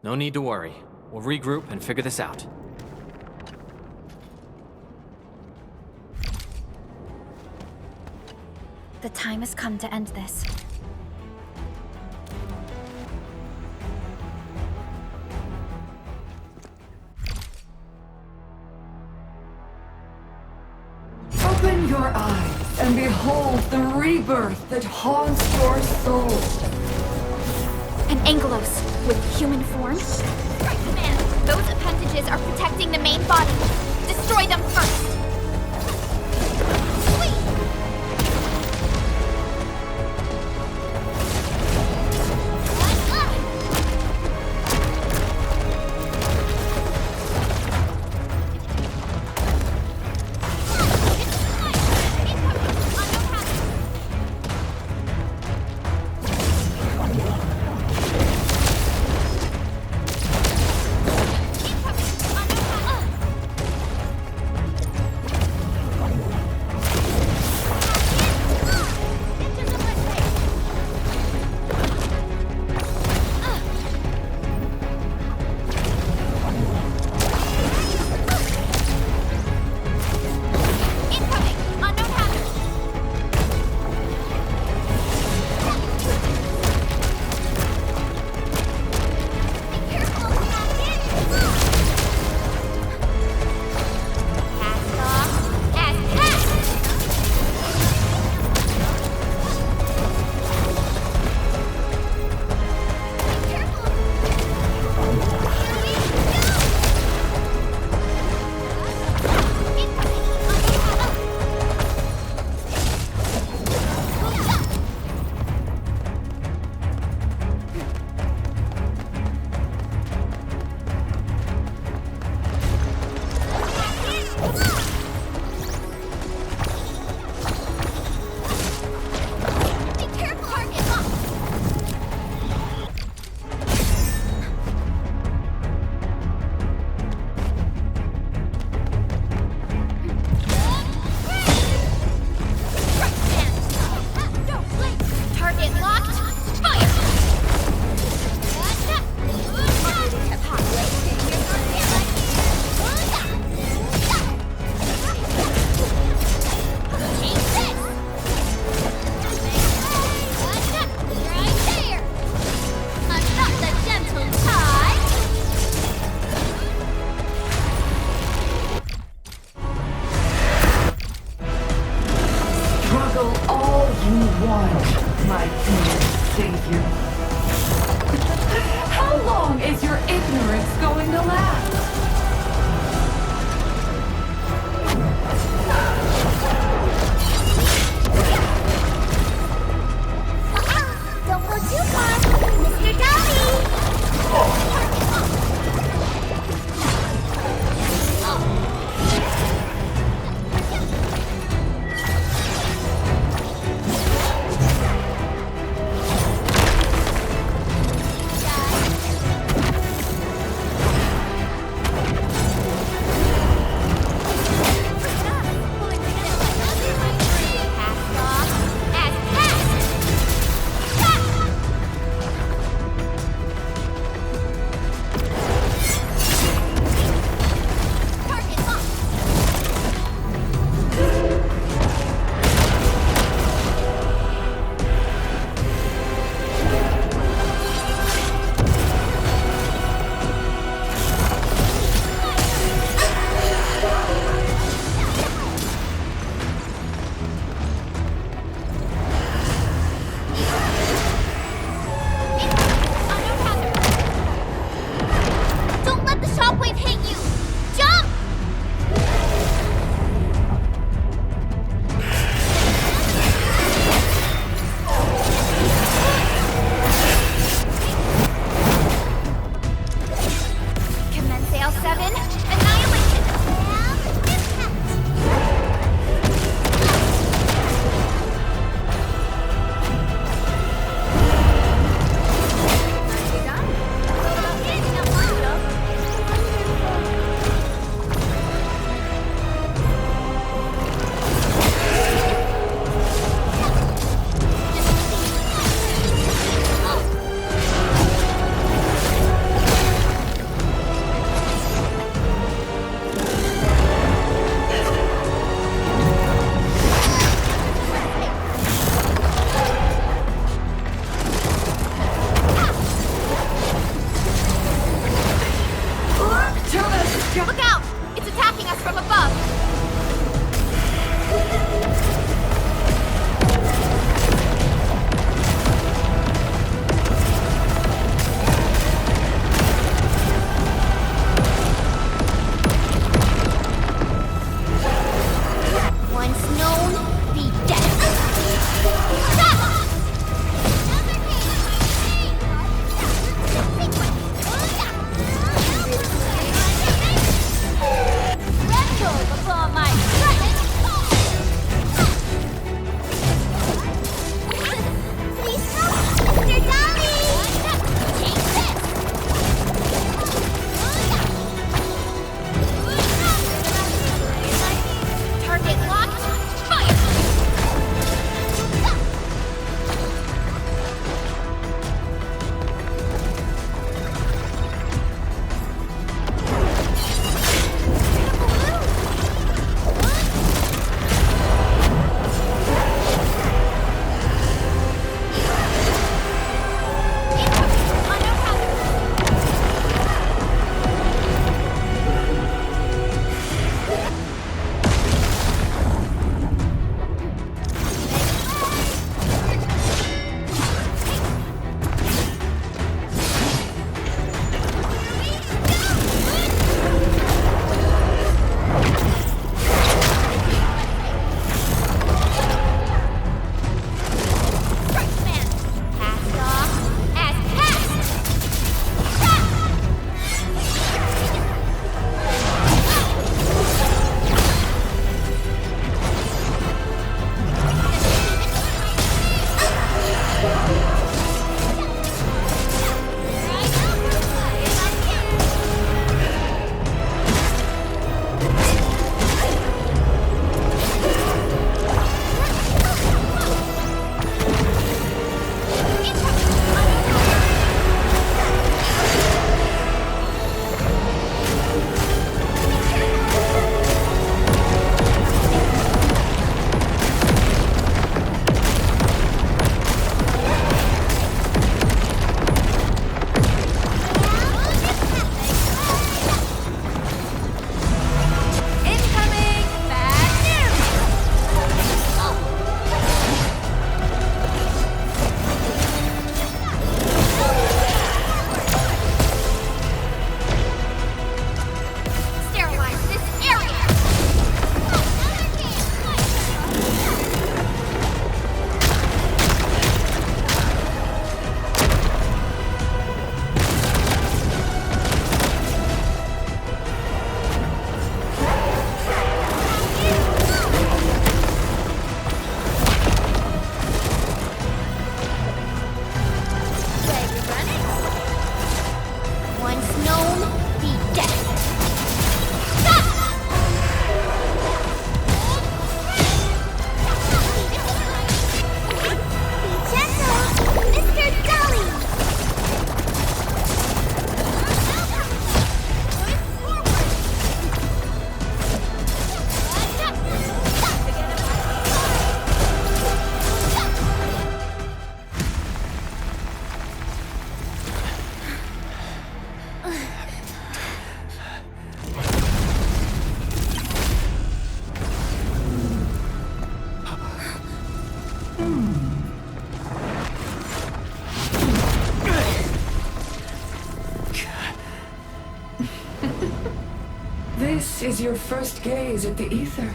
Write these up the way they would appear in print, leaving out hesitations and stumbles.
No need to worry. We'll regroup and figure this out. The time has come to end this. Open your eyes and behold the rebirth that haunts your soul. An Angelos with human form? Right, Command! Those appendages are protecting the main body. Destroy them first! is your first gaze at the ether.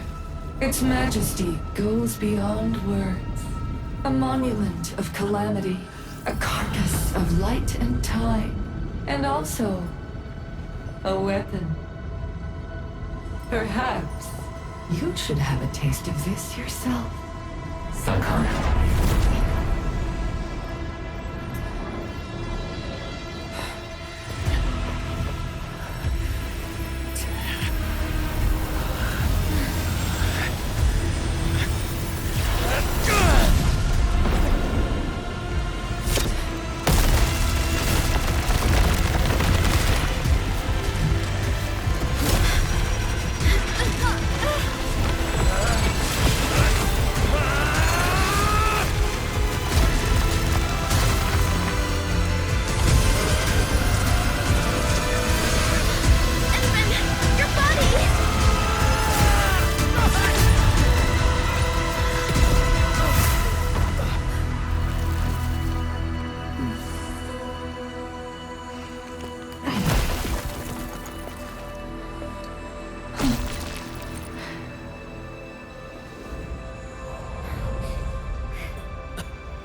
Its majesty goes beyond words. A monument of calamity, a carcass of light and time, and also a weapon. Perhaps you should have a taste of this yourself, Sakana.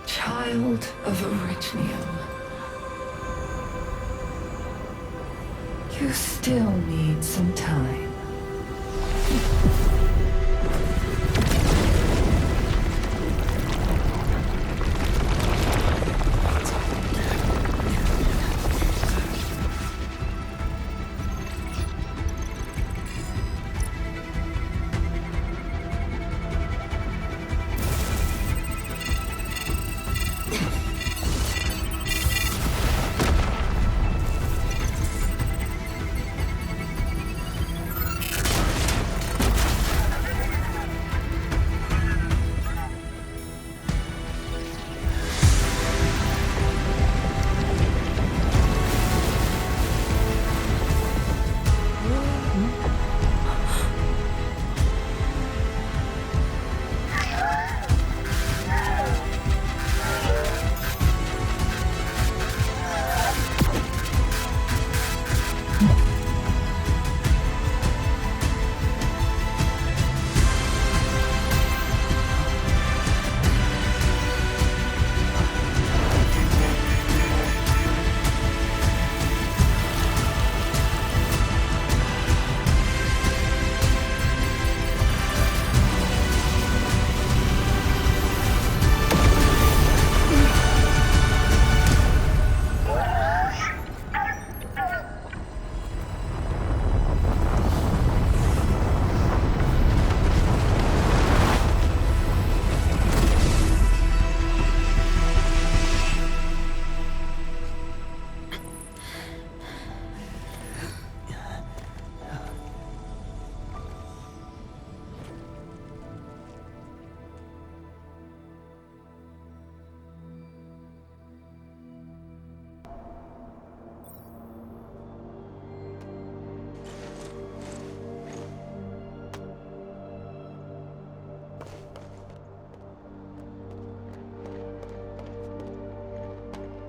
Child of Orichnium. You still need some time.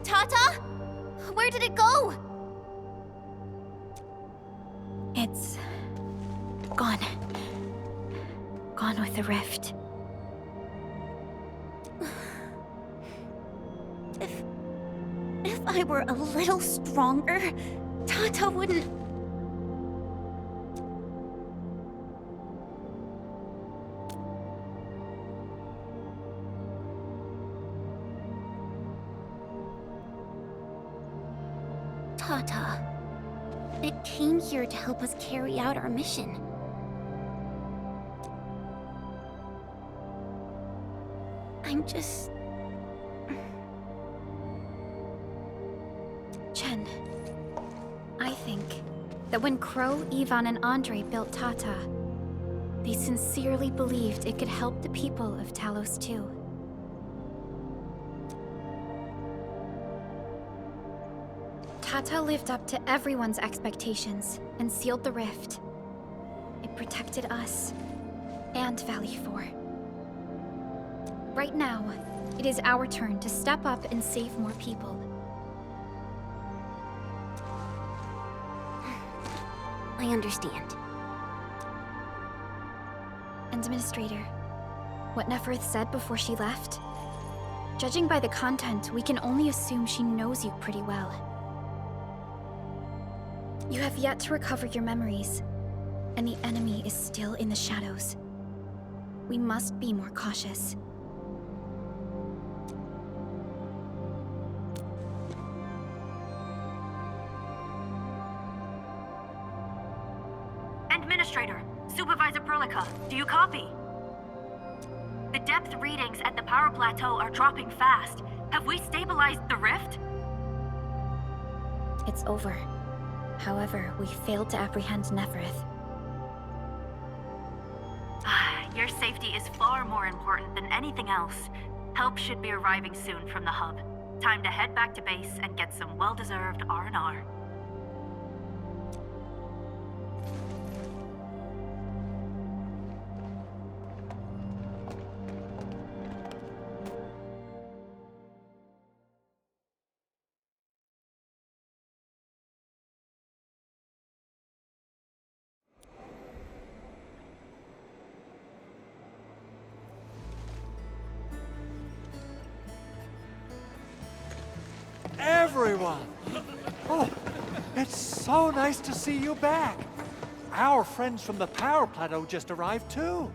Tata? Where did it go? It's gone. Gone with the rift. If I were a little stronger, Tata wouldn't... Tata, it came here to help us carry out our mission. I'm just... Chen, I think that when Crow, Ivan, and Andre built Tata, they sincerely believed it could help the people of Talos too. Tata lived up to everyone's expectations and sealed the rift. It protected us and Valley 4. Right now, it is our turn to step up and save more people. I understand. Administrator, what Neferth said before she left? Judging by the content, we can only assume she knows you pretty well. You have yet to recover your memories, and the enemy is still in the shadows. We must be more cautious. Administrator, Supervisor Perlica, do you copy? The depth readings at the power plateau are dropping fast. Have we stabilized the rift? It's over. However, we failed to apprehend Neferth. Your safety is far more important than anything else. Help should be arriving soon from the hub. Time to head back to base and get some well-deserved R&R. Everyone! Oh, it's so nice to see you back. Our friends from the power plateau just arrived too.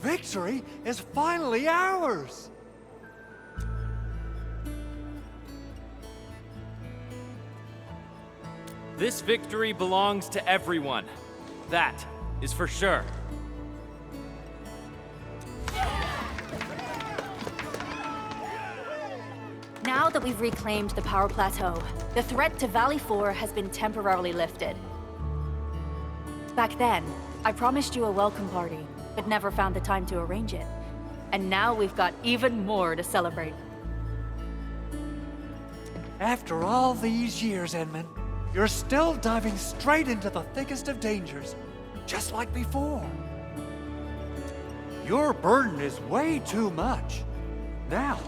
Victory is finally ours! This victory belongs to everyone. That is for sure. Now that we've reclaimed the power plateau, the threat to Valley 4 has been temporarily lifted. Back then, I promised you a welcome party, but never found the time to arrange it. And now we've got even more to celebrate. After all these years, Edmund, you're still diving straight into the thickest of dangers, just like before. Your burden is way too much. Now,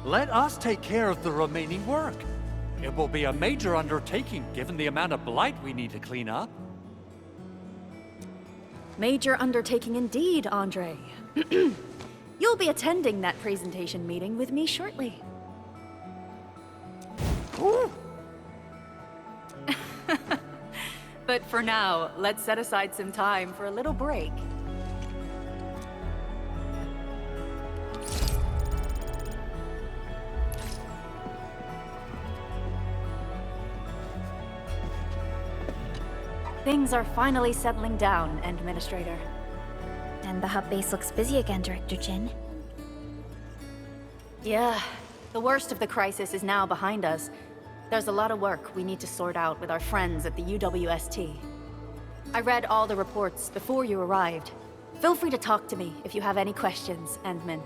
let us take care of the remaining work. It will be a major undertaking given the amount of blight we need to clean up. Major undertaking indeed, Andre. You'll be attending that presentation meeting with me shortly. Ooh. But for now, let's set aside some time for a little break. Things are finally settling down, Administrator. And the hub base looks busy again, Director Jin. Yeah, the worst of the crisis is now behind us. There's a lot of work we need to sort out with our friends at the UWST. I read all the reports before you arrived. Feel free to talk to me if you have any questions, Endman.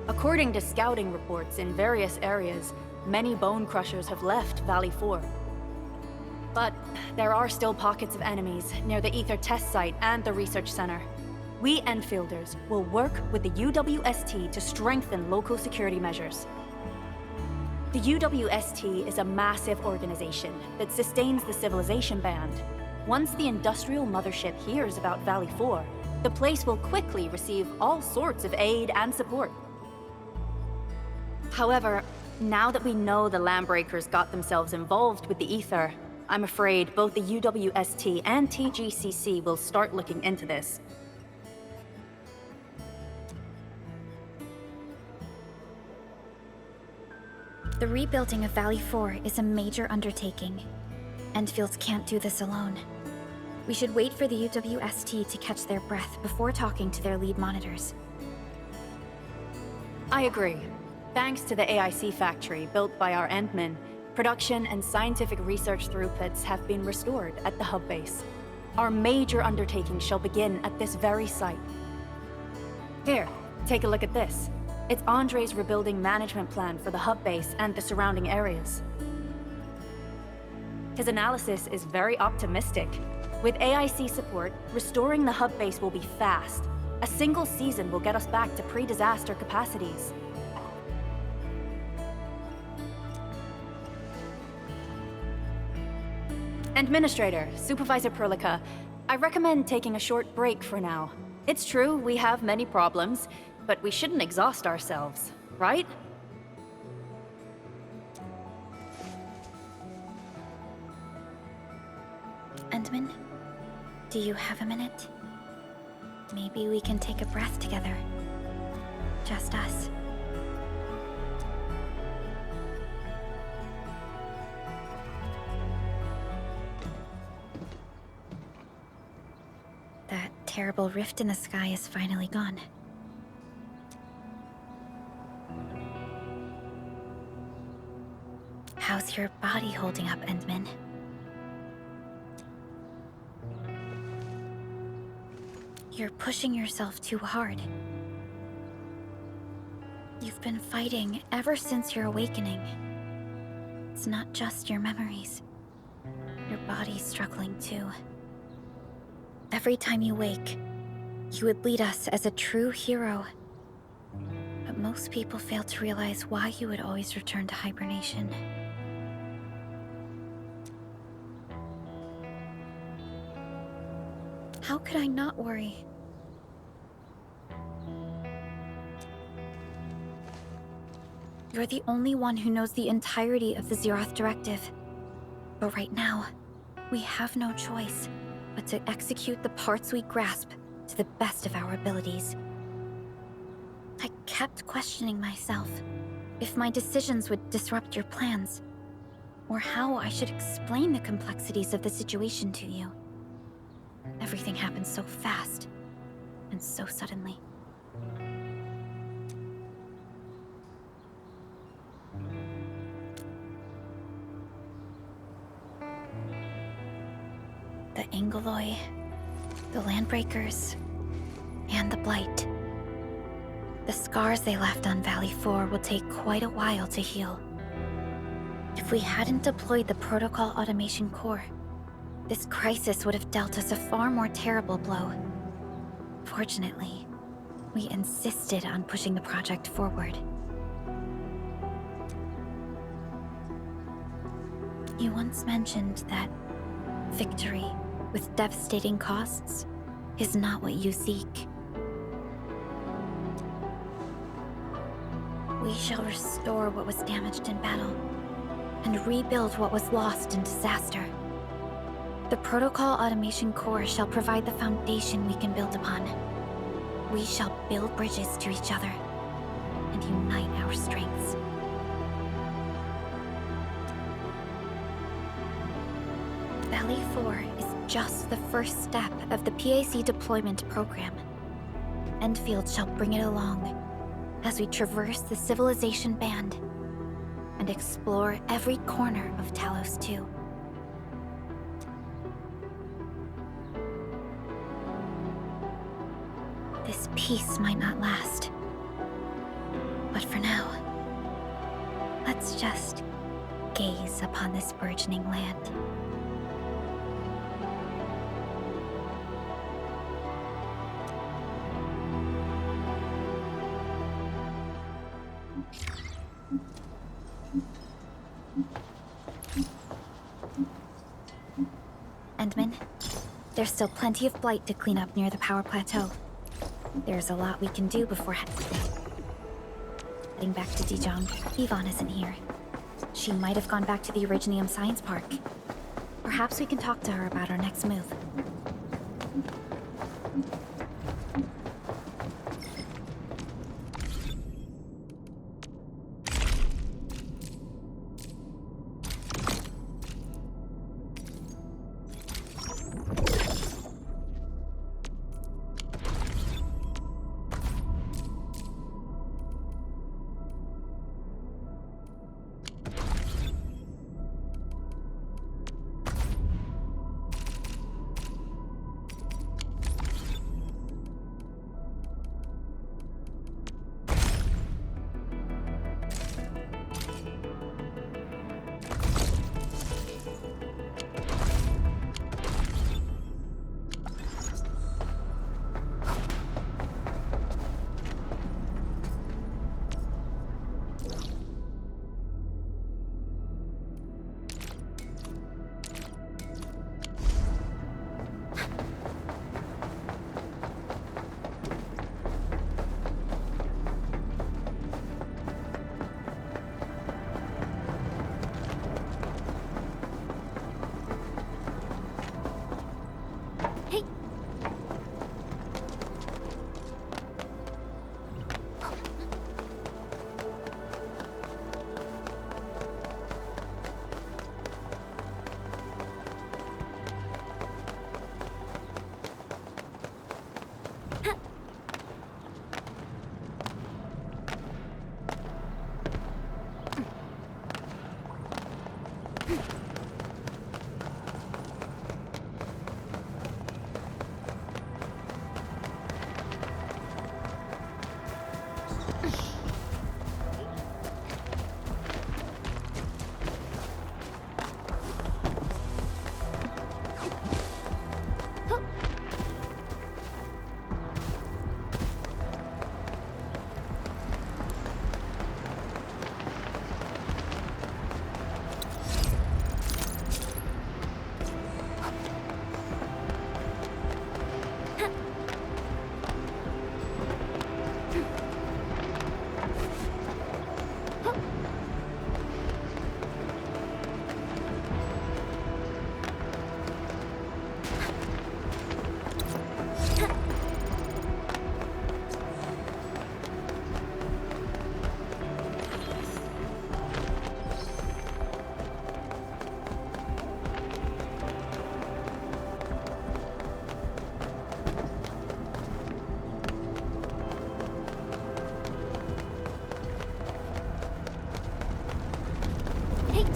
According to scouting reports in various areas, many bone crushers have left Valley 4. But there are still pockets of enemies near the Ether test site and the research center. We Enfielders will work with the UWST to strengthen local security measures. The UWST is a massive organization that sustains the Civilization Band. Once the industrial mothership hears about Valley 4, the place will quickly receive all sorts of aid and support. However, now that we know the Landbreakers got themselves involved with the Ether, I'm afraid both the UWST and TGCC will start looking into this. The rebuilding of Valley 4 is a major undertaking. Endfield can't do this alone. We should wait for the UWST to catch their breath before talking to their lead monitors. I agree. Thanks to the AIC factory built by our Endmen, production and scientific research throughputs have been restored at the hub base. Our major undertaking shall begin at this very site. Here, take a look at this. It's Andre's rebuilding management plan for the hub base and the surrounding areas. His analysis is very optimistic. With AIC support, restoring the hub base will be fast. A single season will get us back to pre-disaster capacities. Administrator, Supervisor Perlica, I recommend taking a short break for now. It's true, we have many problems, but we shouldn't exhaust ourselves, right? Endman, do you have a minute? Maybe we can take a breath together. Just us. That terrible rift in the sky is finally gone. How's your body holding up, Endman? You're pushing yourself too hard. You've been fighting ever since your awakening. It's not just your memories. Your body's struggling too. Every time you wake, you would lead us as a true hero. But most people fail to realize why you would always return to hibernation. How could I not worry? You're the only one who knows the entirety of the Zeroth Directive. But right now, we have no choice but to execute the parts we grasp to the best of our abilities. I kept questioning myself if my decisions would disrupt your plans, or how I should explain the complexities of the situation to you. Everything happened so fast, and so suddenly. The Aggelomoirai, the Landbreakers, and the Blight. The scars they left on Valley 4 will take quite a while to heal. If we hadn't deployed the Protocol Automation Core, this crisis would have dealt us a far more terrible blow. Fortunately, we insisted on pushing the project forward. You once mentioned that victory with devastating costs is not what you seek. We shall restore what was damaged in battle, and rebuild what was lost in disaster. The Protocol Automation Core shall provide the foundation we can build upon. We shall build bridges to each other, and unite our strengths. Valley 4 is just the first step of the PAC deployment program. Endfield shall bring it along as we traverse the Civilization Band and explore every corner of Talos 2. This peace might not last, but for now, let's just gaze upon this burgeoning land. Endman, there's still plenty of blight to clean up near the power plateau. There's a lot we can do before heading back to Dijon. Yvonne isn't here. She might have gone back to the Originium Science Park. Perhaps we can talk to her about our next move.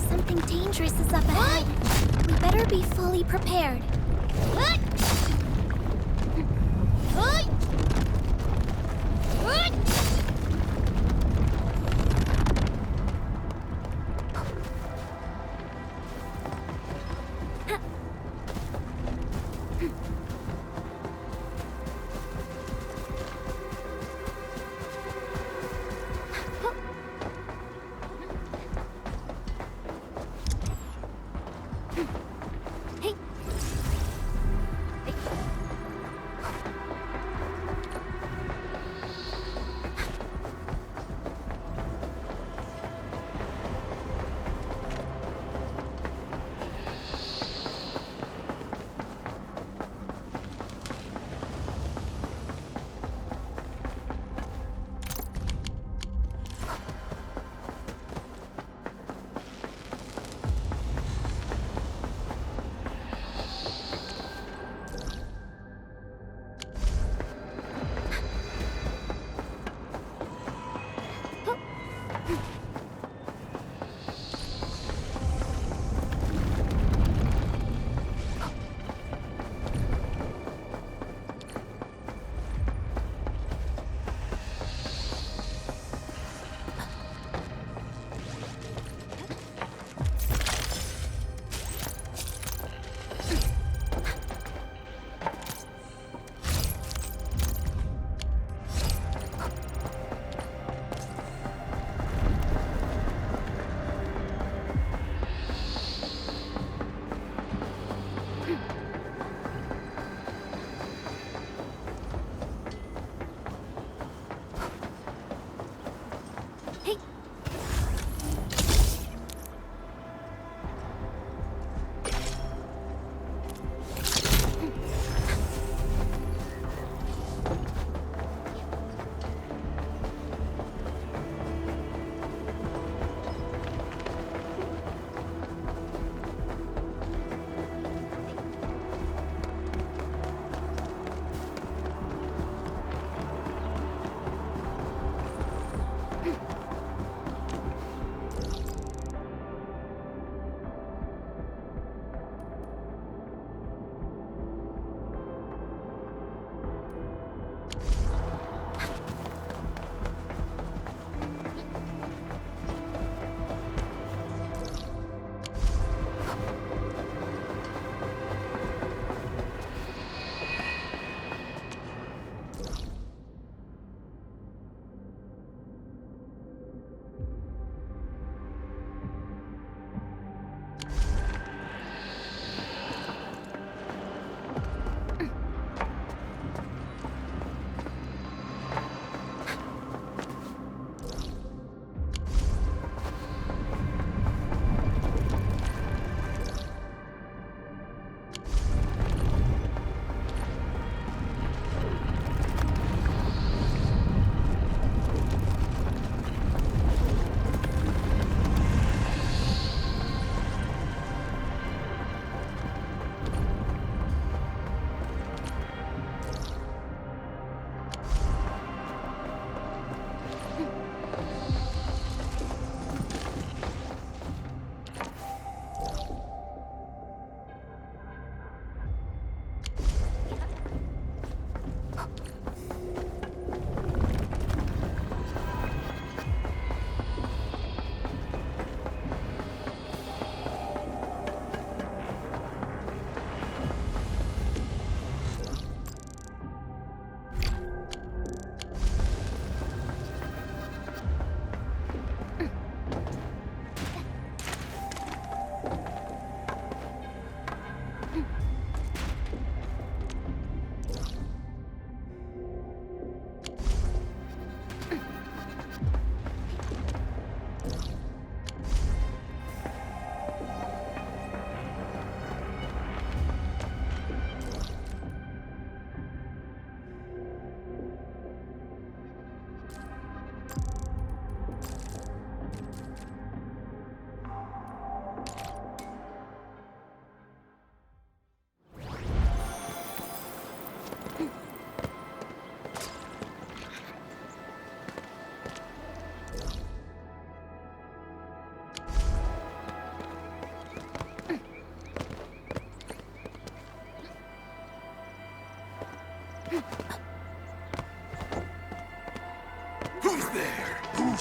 Something dangerous is up ahead. We better be fully prepared.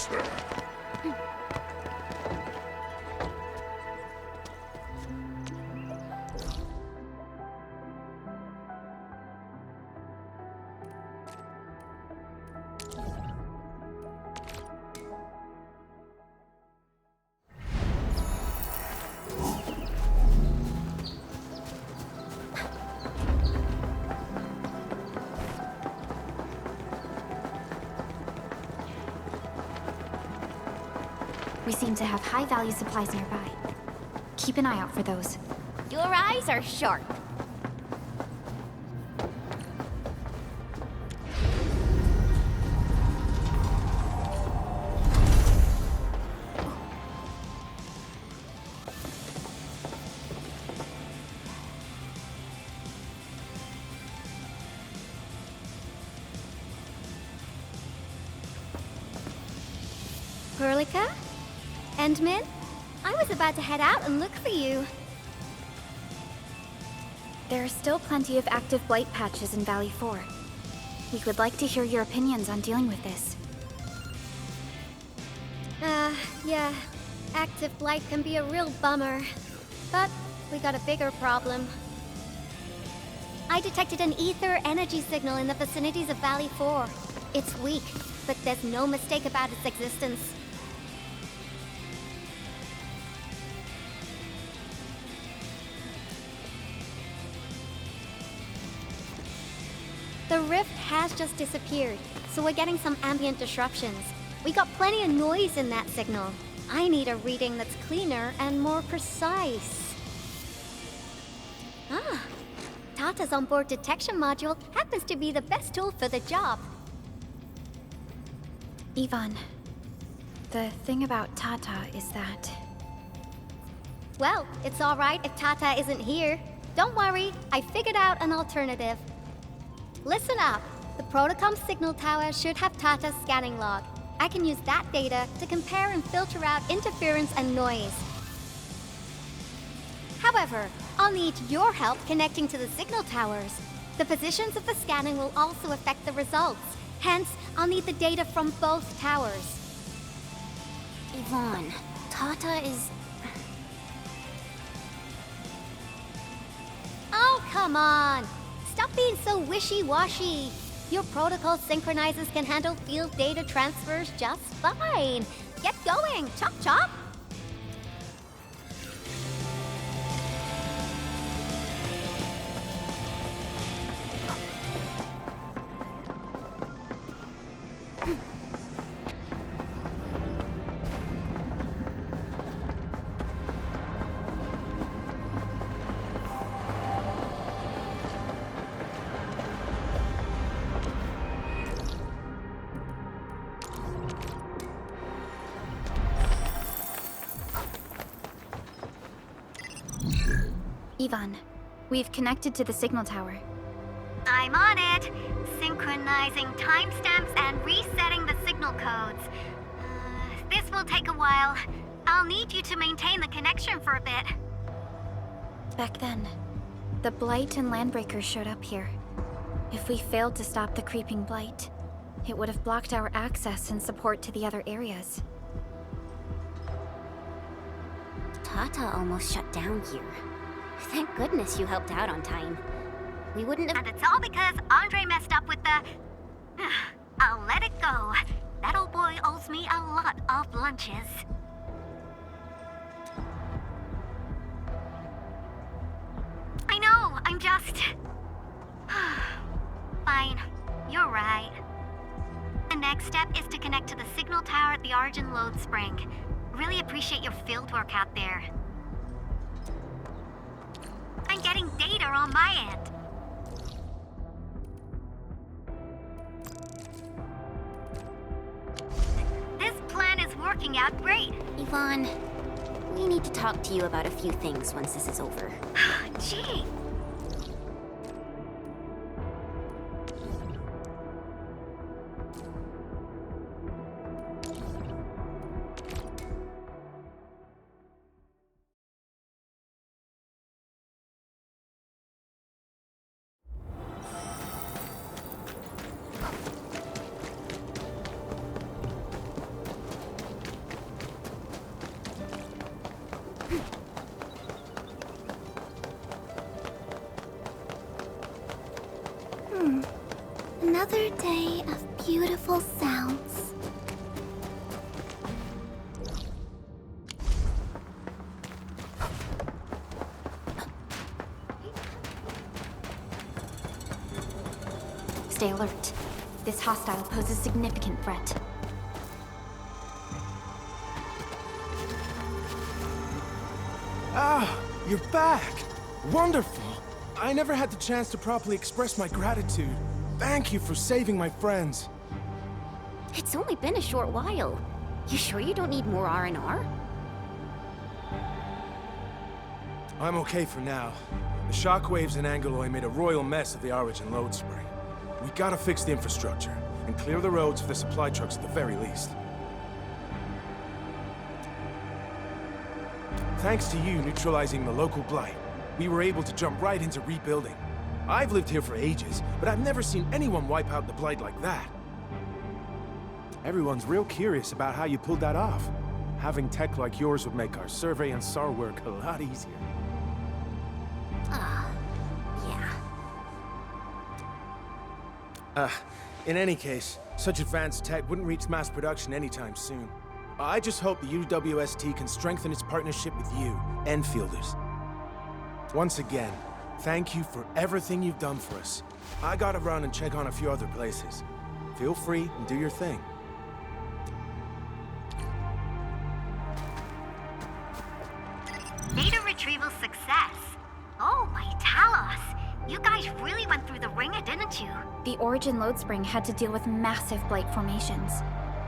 almost there. We seem to have high-value supplies nearby. Keep an eye out for those. Your eyes are sharp. Perlica? Endman? I was about to head out and look for you. There are still plenty of active blight patches in Valley 4. We would like to hear your opinions on dealing with this. Yeah. Active blight can be a real bummer. But we got a bigger problem. I detected an ether energy signal in the vicinities of Valley 4. It's weak, but there's no mistake about its existence. The rift has just disappeared, so we're getting some ambient disruptions. We got plenty of noise in that signal. I need a reading that's cleaner and more precise. Tata's onboard detection module happens to be the best tool for the job. Ivan, the thing about Tata is that... Well, it's alright if Tata isn't here. Don't worry, I figured out an alternative. Listen up. The Protocom signal tower should have Tata's scanning log. I can use that data to compare and filter out interference and noise. However, I'll need your help connecting to the signal towers. The positions of the scanning will also affect the results. Hence, I'll need the data from both towers. Yvonne, Tata is... Oh, come on! Stop being so wishy-washy. Your protocol synchronizers can handle field data transfers just fine. Get going, chop chop! Ivan, we've connected to the signal tower. I'm on it. Synchronizing timestamps and resetting the signal codes. This will take a while. I'll need you to maintain the connection for a bit. Back then, the Blight and Landbreakers showed up here. If we failed to stop the creeping Blight, it would have blocked our access and support to the other areas. Tata almost shut down here. Thank goodness you helped out on time. We wouldn't have... And it's all because Andre messed up with the... I'll let it go. That old boy owes me a lot of lunches. I know, I'm just... Fine, you're right. The next step is to connect to the signal tower at the Origin Load Spring. Really appreciate your fieldwork out there. I'm getting data on my end. This plan is working out great. Yvonne, we need to talk to you about a few things once this is over. Gee. Another day of beautiful sounds. Stay alert. This hostile poses a significant threat. Ah, you're back! Wonderful! I never had the chance to properly express my gratitude. Thank you for saving my friends. It's only been a short while. You sure you don't need more R&R? I'm okay for now. The shockwaves in Aggelomoirai made a royal mess of the Origin load spring. We gotta fix the infrastructure, and clear the roads for the supply trucks at the very least. Thanks to you neutralizing the local blight, we were able to jump right into rebuilding. I've lived here for ages, but I've never seen anyone wipe out the blight like that. Everyone's real curious about how you pulled that off. Having tech like yours would make our survey and SAR work a lot easier. Yeah. In any case, such advanced tech wouldn't reach mass production anytime soon. I just hope the UWST can strengthen its partnership with you, Enfielders. Once again, thank you for everything you've done for us. I gotta run and check on a few other places. Feel free and do your thing. Data retrieval success. Oh, my Talos. You guys really went through the ringer, didn't you? The Origin load spring had to deal with massive blight formations.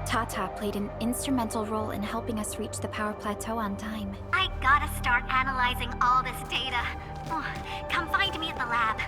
Tata played an instrumental role in helping us reach the power plateau on time. I gotta start analyzing all this data. Oh, come find me at the lab.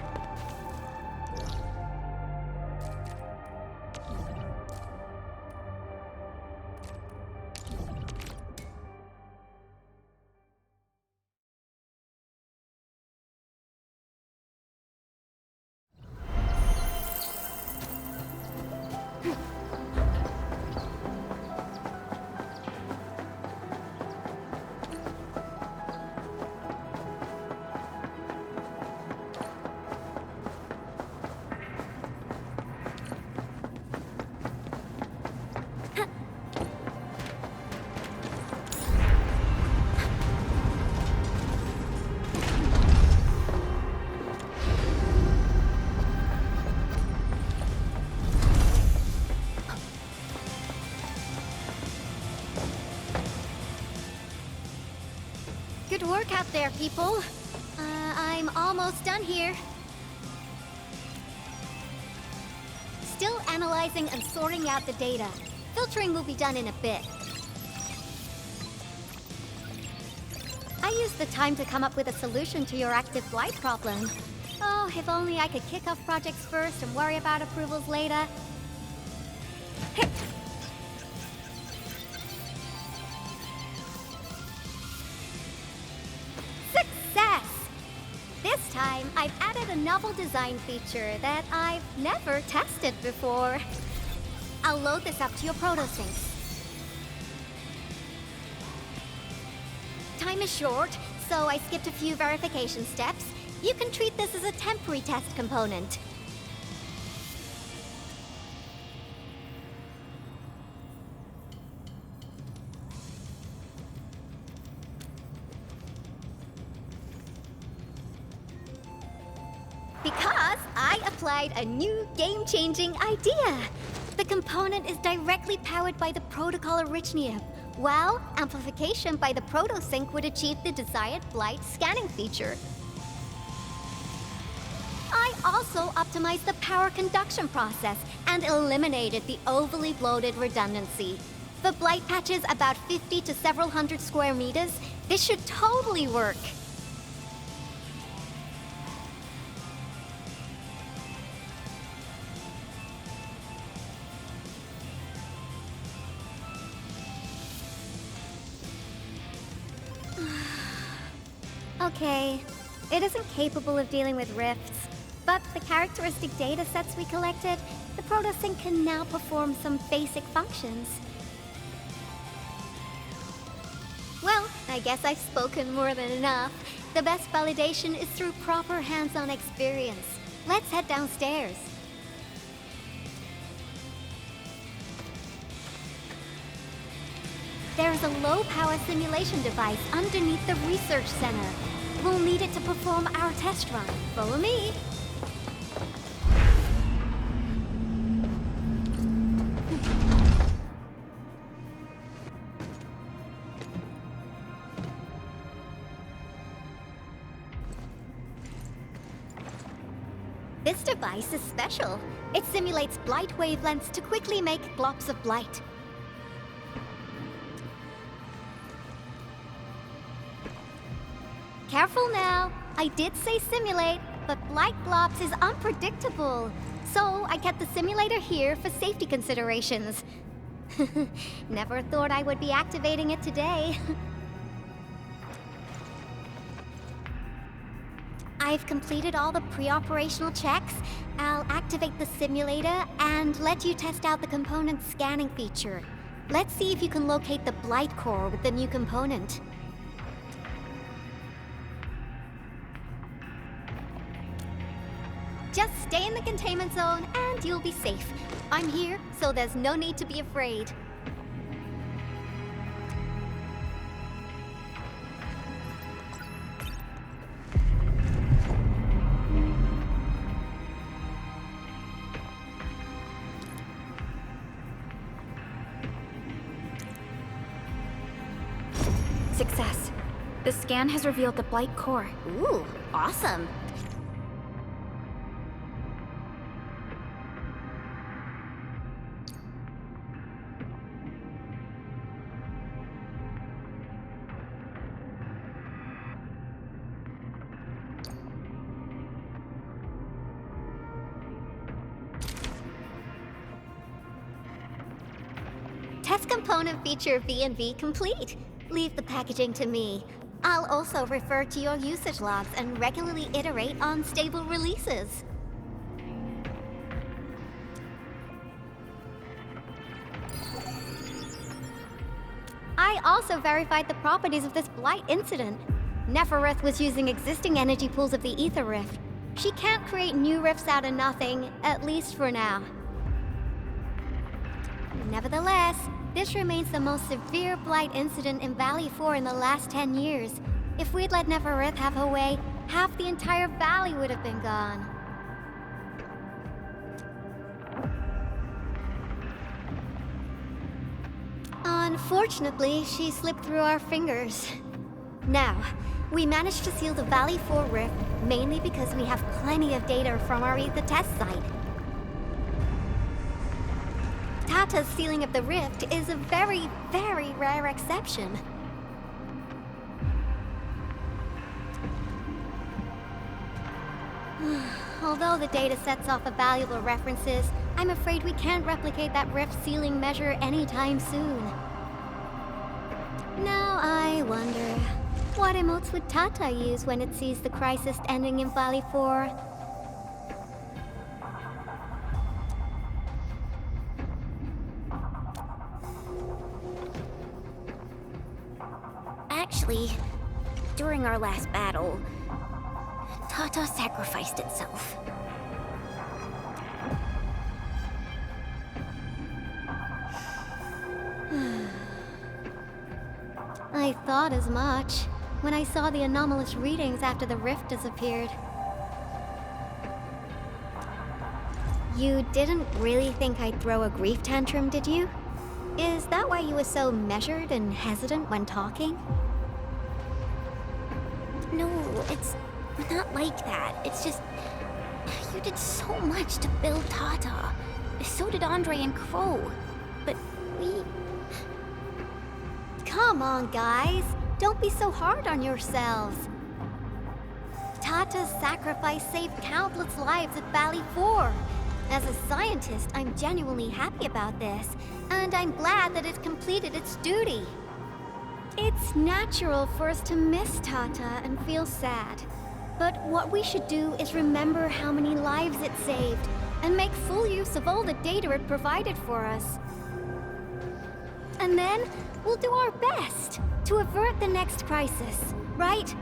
Good work out there, people. I'm almost done here. Still analyzing and sorting out the data. Filtering will be done in a bit. I used the time to come up with a solution to your active blight problem. Oh, if only I could kick off projects first and worry about approvals later. Success! This time, I've added a novel design feature that I've never tested before. I'll load this up to your protosyncs. Time is short, so I skipped a few verification steps. You can treat this as a temporary test component. Because I applied a new game-changing idea. The component is directly powered by the protocol Arknights, while amplification by the protosync would achieve the desired blight scanning feature. I also optimized the power conduction process and eliminated the overly bloated redundancy. For blight patches about 50 to several hundred square meters, this should totally work. Okay, it isn't capable of dealing with rifts, but the characteristic data sets we collected, the protosync can now perform some basic functions. Well, I guess I've spoken more than enough. The best validation is through proper hands-on experience. Let's head downstairs. There's a low-power simulation device underneath the research center. We'll need it to perform our test run. Follow me. This device is special. It simulates blight wavelengths to quickly make globs of blight. Careful now. I did say simulate, but blight globs is unpredictable. So I kept the simulator here for safety considerations. Never thought I would be activating it today. I've completed all the pre-operational checks. I'll activate the simulator and let you test out the component scanning feature. Let's see if you can locate the blight core with the new component. Just stay in the containment zone and you'll be safe. I'm here, so there's no need to be afraid. Success. The scan has revealed the blight core. Ooh, awesome. Test component feature V&V complete. Leave the packaging to me. I'll also refer to your usage logs and regularly iterate on stable releases. I also verified the properties of this blight incident. Nefereth was using existing energy pools of the Ether Rift. She can't create new rifts out of nothing, at least for now. Nevertheless, this remains the most severe blight incident in Valley 4 in the last 10 years. If we'd let Nefereth have her way, half the entire valley would have been gone. Unfortunately, she slipped through our fingers. Now, we managed to seal the Valley 4 rift mainly because we have plenty of data from our Ether test site. Tata's sealing of the rift is a very, very rare exception. Although the data sets off valuable references, I'm afraid we can't replicate that rift sealing measure anytime soon. Now I wonder, what emotes would Tata use when it sees the crisis ending in Valley 4? Actually, during our last battle, Tata sacrificed itself. I thought as much when I saw the anomalous readings after the rift disappeared. You didn't really think I'd throw a grief tantrum, did you? Is that why you were so measured and hesitant when talking? No, it's not like that. It's just... you did so much to build Tata. So did Andre and Crow. But we... Come on, guys. Don't be so hard on yourselves. Tata's sacrifice saved countless lives at Valley 4. As a scientist, I'm genuinely happy about this, and I'm glad that it completed its duty. It's natural for us to miss Tata and feel sad. But what we should do is remember how many lives it saved, and make full use of all the data it provided for us. And then, we'll do our best to avert the next crisis, right?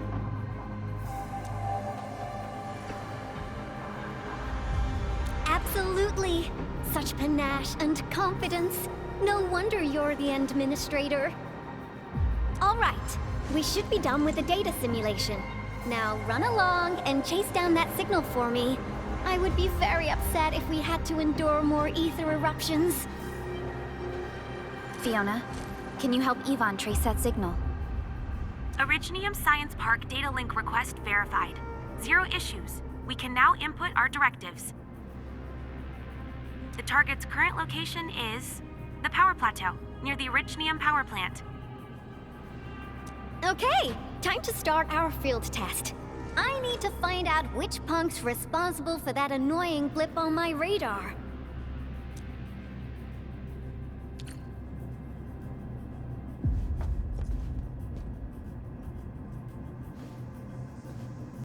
Absolutely. Such panache and confidence. No wonder you're the administrator. All right. We should be done with the data simulation. Now run along and chase down that signal for me. I would be very upset if we had to endure more ether eruptions. Fiona, can you help Yvonne trace that signal? Originium Science Park data link request verified. 0 issues. We can now input our directives. The target's current location is the power plateau, near the Originium power plant. Okay, time to start our field test. I need to find out which punk's responsible for that annoying blip on my radar.